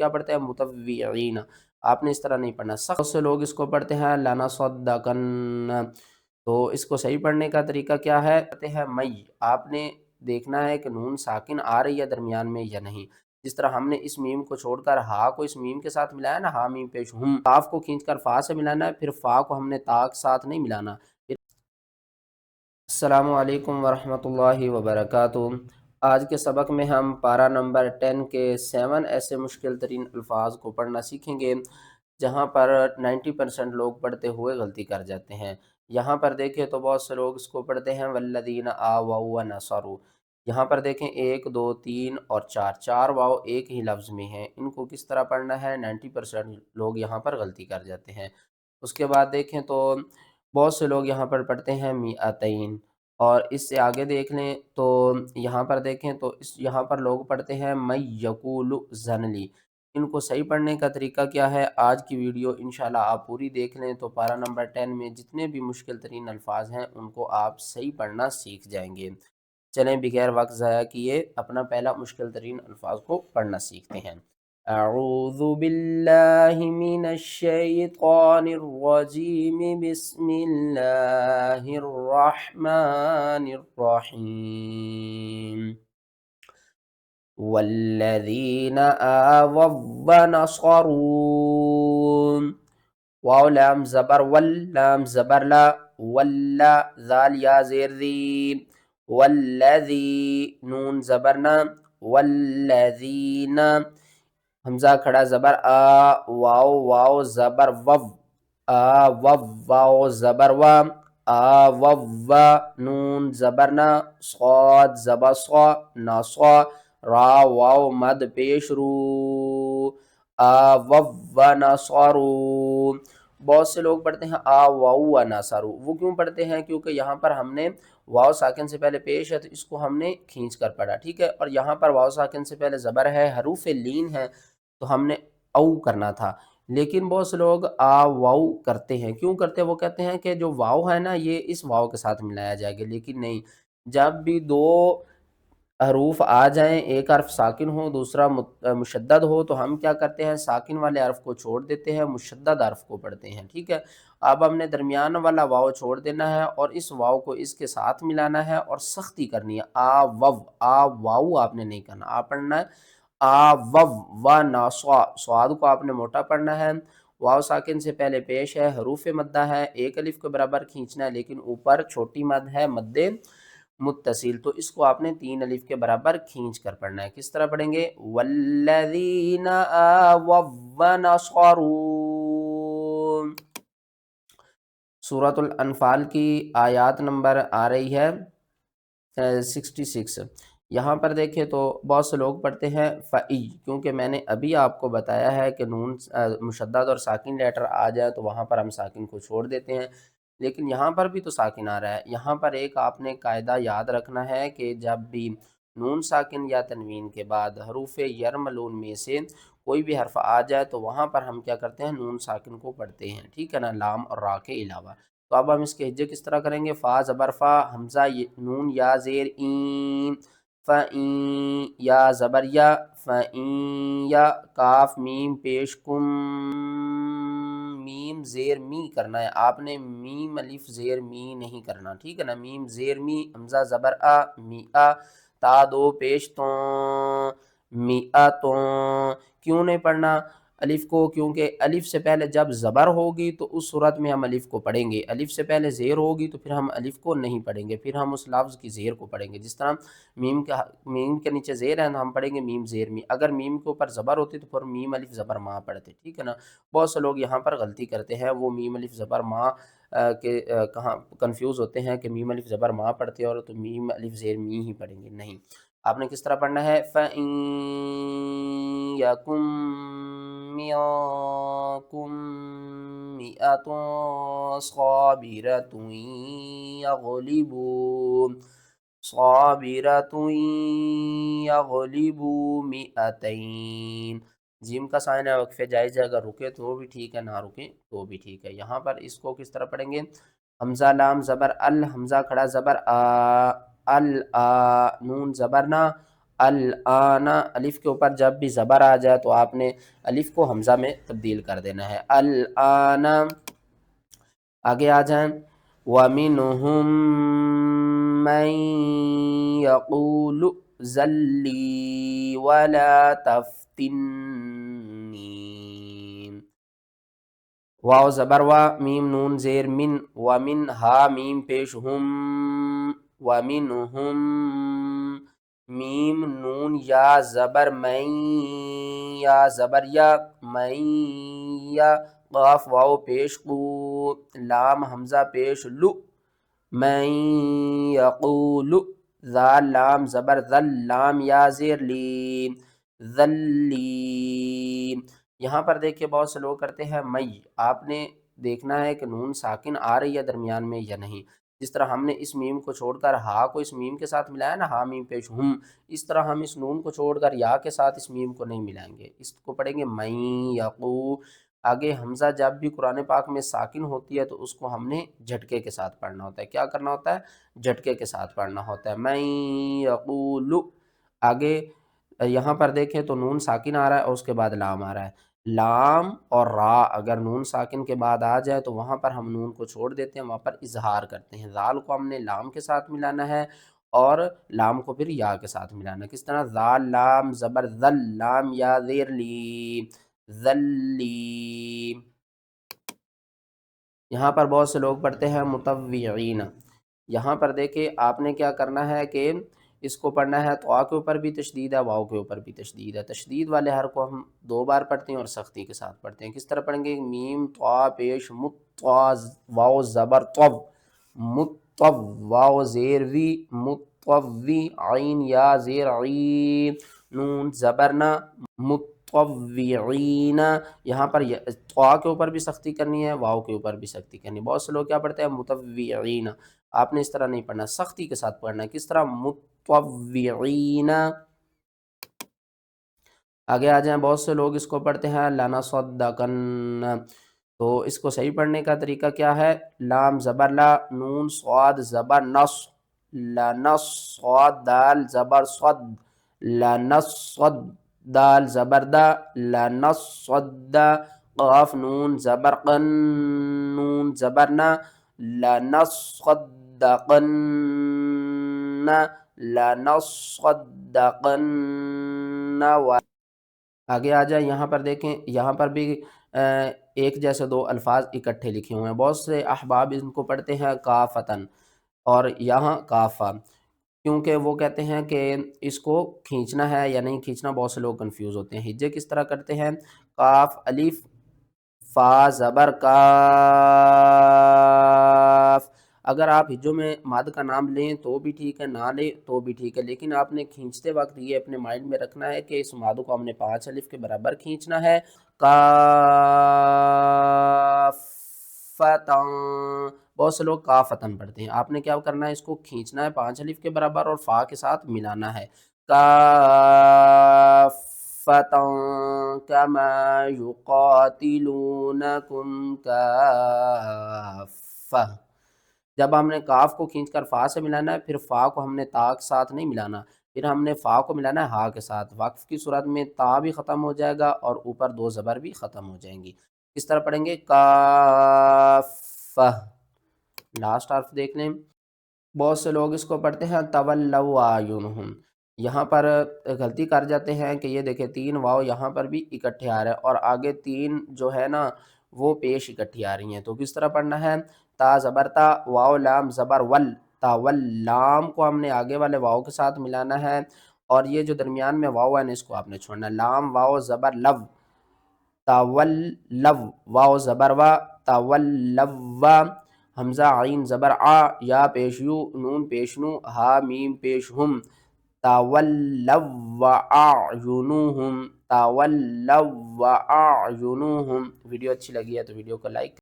क्या पढ़ते हैं मुतव्विईन, आपने इस तरह नहीं पढ़ना। सख्त से लोग इसको पढ़ते हैं लनसद्दकन, तो इसको सही पढ़ने का तरीका क्या है, कहते हैं मई, आपने देखना है कि नून साकिन आ रही है दरमियान में या नहीं। जिस तरह हमने इस मीम को छोड़कर हा को इस मीम के साथ मिलाया ना, हा मीम पेश हम, काफ को खींचकर फा से मिलाना है, फिर फा को हमने ता के साथ नहीं मिलाना। अस्सलामु अलैकुम वरहमतुल्लाहि वबरकातुहू। आज के सबक में हम पारा नंबर 10 के 7 ऐसे मुश्किल तरीन अल्फाज को पढ़ना सीखेंगे जहाँ पर 90% लोग पढ़ते हुए गलती कर जाते हैं। यहाँ पर देखें तो बहुत से लोग इसको पढ़ते हैं वल्लदीना आवौ व नसरू। यहाँ पर देखें 1 2 3 और 4, 4 वाव एक ही लफ्ज़ में हैं। इनको किस तरह पढ़ना है, 90% लोग यहाँ पर गलती कर जाते हैं। उसके बाद देखें तो बहुत से लोग यहाँ पर पढ़ते हैं मिअतैन, और इससे आगे देख लें तो यहाँ पर देखें तो इस यहाँ पर लोग पढ़ते हैं मैं यकूलु ज़नली। इनको सही पढ़ने का तरीका क्या है, आज की वीडियो इंशाल्लाह आप पूरी देख लें तो पारा नंबर 10 में जितने भी मुश्किल तरीन अल्फाज हैं उनको आप सही पढ़ना सीख जाएंगे। चलें बगैर वक्त ज़ाया किए अपना पहला मुश्किल तरीन अल्फाज को पढ़ना सीखते हैं। अऊज़ु बिल्लाहि मिनश शैतानिर रजीम, बिस्मिल्लाहिर रहमानिर रहीम। वल्लज़ीना आवौ व नसरू, वाव लाम ज़बर वल, लाम ज़बर ला, वल्ला ज़ाल या ज़ेर ज़ी, वल्लज़ी नून ज़बर ना, वल्लज़ीना हमज़ा खड़ा ज़बर आ, वाव वाव ज़बर वव, आ वव वाव ज़बर वा, आ वव वा नून ज़बर ना, स्वाद ज़बर स्वा ना स्वा, रा वाव मद पेश रू, आ वव व नसरू। बहुत से लोग पढ़ते हैं आ वाउ व नसरू, वो क्यों पढ़ते हैं, क्योंकि यहाँ पर हमने वाव साकिन से पहले पेश है तो इसको हमने खींच कर पढ़ा, ठीक है। और यहाँ पर वाव साकिन से पहले ज़बर है, हरूफ लीन है, तो हमने औ करना था। लेकिन बहुत से लोग आ वाउ करते हैं, क्यों करते हैं, वो कहते हैं कि जो वाव है ना ये इस वाव के साथ मिलाया जाएगा, लेकिन नहीं। जब भी दो हरूफ आ जाएं, एक हर्फ साकिन हो दूसरा मुशद्दद हो, तो हम क्या करते हैं, साकिन वाले हर्फ को छोड़ देते हैं, मुशद्दद हर्फ को पढ़ते हैं, ठीक है। अब हमने दरमियान वाला वाव छोड़ देना है और इस वाव को इसके साथ मिलाना है और सख्ती करनी है। आ वव, आ वाऊ आपने नहीं करना, आ पढ़ना है आ वव व ना स्वा, स्वाद को आपने मोटा पढ़ना है। वाव साकिन से पहले पेश है, हरूफ मद्दा है, एक अलिफ के बराबर खींचना है, लेकिन ऊपर छोटी मद है, मद्दे मुत्तसिल, तो इसको आपने 3 अलिफ के बराबर खींच कर पढ़ना है। किस तरह पढ़ेंगे, वल्लज़ीना आवौ व नसरू। सूरतुल अनफाल की आयत नंबर आ रही है 66। यहाँ पर देखें तो बहुत से लोग पढ़ते हैं फ़ई, क्योंकि मैंने अभी आपको बताया है कि नून मुशद्दद और साकिन लेटर आ जाए तो वहाँ पर हम साकिन को छोड़ देते हैं, लेकिन यहाँ पर भी तो साकिन आ रहा है। यहाँ पर एक आपने कायदा याद रखना है कि जब भी नून साकिन या तनवीन के बाद हरूफ यरमलून में से कोई भी हर्फ आ जाए तो वहाँ पर हम क्या करते हैं, नून साकिन को पढ़ते हैं, ठीक है ना, लाम और रा के अलावा। तो अब हम इसके हिज्जे किस तरह करेंगे, फ़ा ज़बर फ़ा, हमज़ा नून या ज़ेर ई, फ़ई या ज़बर या, फ़ई या, काफ मीम पेश कुम, मीम ज़ेर मी करना है आपने, मीम अलिफ ज़ेर मी नहीं करना, ठीक है ना। मीम ज़ेर मी, हमज़ा ज़बर आ, मी आ, ता दो पेश तो, मी आ तो। क्यों नहीं पढ़ना अलिफ को, क्योंकि अलिफ से पहले जब ज़बर होगी तो उस सूरत में हम अलिफ को पढ़ेंगे, अलिफ से पहले ज़ेर होगी तो फिर हम अलिफ को नहीं पढ़ेंगे, फिर हम उस लफ्ज़ की ज़ेर को पढ़ेंगे। जिस तरह मीम के नीचे ज़ेर है तो हम पढ़ेंगे मीम ज़ेर मी, अगर मीम के ऊपर ज़बर होती तो फिर मीम अलिफ ज़बर माँ पढ़ते, ठीक है ना। बहुत से लोग यहाँ पर गलती करते हैं, वो मीम अलिफ ज़बर माँ के कहाँ कन्फ्यूज़ होते हैं कि मीम अलिफ ज़बर माँ पढ़ते हैं और तो मीम अलिफ ज़ेर मी ही पढ़ेंगे, नहीं। आपने किस तरह पढ़ना है, फ़इन यकुम मिनकुम मिअतुन साबिरतुन यग़लिबू, साबिरतुन यग़लिबू मिअतैन। जीम का साइन है, वक्फे जायज़ है, अगर रुके तो भी ठीक है, ना रुके तो भी ठीक है। यहाँ पर इसको किस तरह पढ़ेंगे, हमज़ा लाम ज़बर अल, हमज़ा खड़ा ज़बर आ, अल आ, नून ज़बर ना, الآنا الف کے اوپر جب بھی زبر آ جائے تو آپ نے الف کو حمزہ میں تبدیل کر دینا ہے، الآنا۔ آگے آ جائیں، وَمِنْهُمْ مَنْ يَقُولُ ذَلِّي وَلَا تَفْتِنِّي، واو زبر وا، میم نون زیر من، ومن ہا میم پیش ہم، ومنہم میم نون یا زبر میں، یا زبر یا میں، یا قاف واو پیش قو، لام حمزہ پیش لو، میں یقول، ذال لام زبر ذل، لام یا زیر لی، ذلی۔ یہاں پر دیکھیں بہت سے لوگ کرتے ہیں میں، آپ نے دیکھنا ہے کہ نون ساکن آ رہی ہے درمیان میں یا نہیں، جس طرح ہم نے اس میم کو چھوڑ کر ہا کو اس میم کے ساتھ ملایا نا، ہا میم پیش ہم، اس طرح ہم اس نون کو چھوڑ کر یا کے ساتھ اس میم کو نہیں ملائیں گے، اس کو پڑھیں گے میں یقو۔ آگے حمزہ جب بھی قرآن پاک میں ساکن ہوتی ہے تو اس کو ہم نے جھٹکے کے ساتھ پڑھنا ہوتا ہے، کیا کرنا ہوتا ہے؟ جھٹکے کے ساتھ پڑھنا ہوتا ہے، میں یقول۔ آگے یہاں پر دیکھیں تو نون ساکن آ رہا ہے اور اس کے بعد لام آ رہا ہے، لام اور را اگر نون ساکن کے بعد آ جائے تو وہاں پر ہم نون کو چھوڑ دیتے ہیں، وہاں پر اظہار کرتے ہیں، ذال کو ہم نے لام کے ساتھ ملانا ہے اور لام کو پھر یا کے ساتھ ملانا ہے، کس طرح؟ ذال لام زبر ذل، لام یا زیر لی، ذلی۔ یہاں پر بہت سے لوگ پڑھتے ہیں متوعین، یہاں پر دیکھیں آپ نے کیا کرنا ہے کہ اس کو پڑھنا ہے، تو آ کے اوپر بھی تشدید ہے، واؤ کے اوپر بھی تشدید ہے، تشدید والے حرف کو ہم 2 بار پڑھتے ہیں اور سختی کے ساتھ پڑھتے ہیں، کس طرح پڑھیں گے؟ میم طا پیش متوا، واؤ زبر طو، متو، واؤ زیر وی، متوی، عین یا زیر عین، نون زبر نا، متوعین۔ یہاں پر طا کے اوپر بھی سختی کرنی ہے، واؤ کے اوپر بھی سختی کرنی ہے، بہت سے لوگ کیا پڑھتے ہیں متوعین، آپ نے اس طرح نہیں پڑھنا، سختی کے ساتھ پڑھنا ہے، کس طرح؟ متوعین۔ آگے آ جائیں، بہت سے لوگ اس کو پڑھتے ہیں لنصدقن، تو اس کو صحیح پڑھنے کا طریقہ کیا ہے؟ لام زبر لا، نون صاد زبر نص، لنص، صاد دال زبر صد، لنصد، دال زبر دا، لنصد، قاف نون زبر قن، نون زبر نا، لنصدقن، لنصدقن۔ آگے آ جائیں، یہاں پر دیکھیں، یہاں پر بھی ایک جیسے 2 الفاظ اکٹھے لکھے ہوئے ہیں، بہت سے احباب ان کو پڑھتے ہیں کافتن، اور یہاں کافا، کیونکہ وہ کہتے ہیں کہ اس کو کھینچنا ہے یا نہیں کھینچنا، بہت سے لوگ کنفیوز ہوتے ہیں۔ ہجے کس طرح کرتے ہیں؟ کاف الف فا زبر کاف، اگر آپ ہجوں میں ماد کا نام لیں تو بھی ٹھیک ہے، نہ لیں تو بھی ٹھیک ہے، لیکن آپ نے کھینچتے وقت یہ اپنے مائنڈ میں رکھنا ہے کہ اس ماد کو ہم نے 5 الف کے برابر کھینچنا ہے، کافتن، بہت سے لوگ کافتن پڑھتے ہیں، آپ نے کیا کرنا ہے؟ اس کو کھینچنا ہے 5 الف کے برابر اور فا کے ساتھ ملانا ہے، کافتن کما یقاتلونکم کافہ، جب ہم نے کاف کو کھینچ کر فا سے ملانا ہے، پھر فا کو ہم نے تا کے ساتھ نہیں ملانا، پھر ہم نے فا کو ملانا ہے ہا کے ساتھ، وقف کی صورت میں تا بھی ختم ہو جائے گا اور اوپر 2 زبر بھی ختم ہو جائیں گی، کس طرح پڑھیں گے؟ کافہ۔ لاسٹ حرف دیکھ لیں، بہت سے لوگ اس کو پڑھتے ہیں تولوا اعینہم، یہاں پر غلطی کر جاتے ہیں کہ یہ دیکھیں 3 واو یہاں پر بھی اکٹھے آ رہے ہیں اور آگے 3 جو ہے نا وہ پیش اکٹھی آ رہی ہیں، تو کس طرح پڑھنا ہے؟ تا زبر تا، واو لام زبر ول، تاول، لام کو ہم نے آگے والے واو کے ساتھ ملانا ہے اور یہ جو درمیان میں واو ہے نا اس کو آپ نے چھوڑنا ہے، لام واو زبر لو، تاول لو، واو زبر وا، تاول لو، حمزہ عین زبر آ، یا پیش یو، نون پیش نو، ہا میم پیش ہم، تولوا اعینہم، تولوا اعینہم۔ ویڈیو اچھی لگی ہے تو ویڈیو کو لائک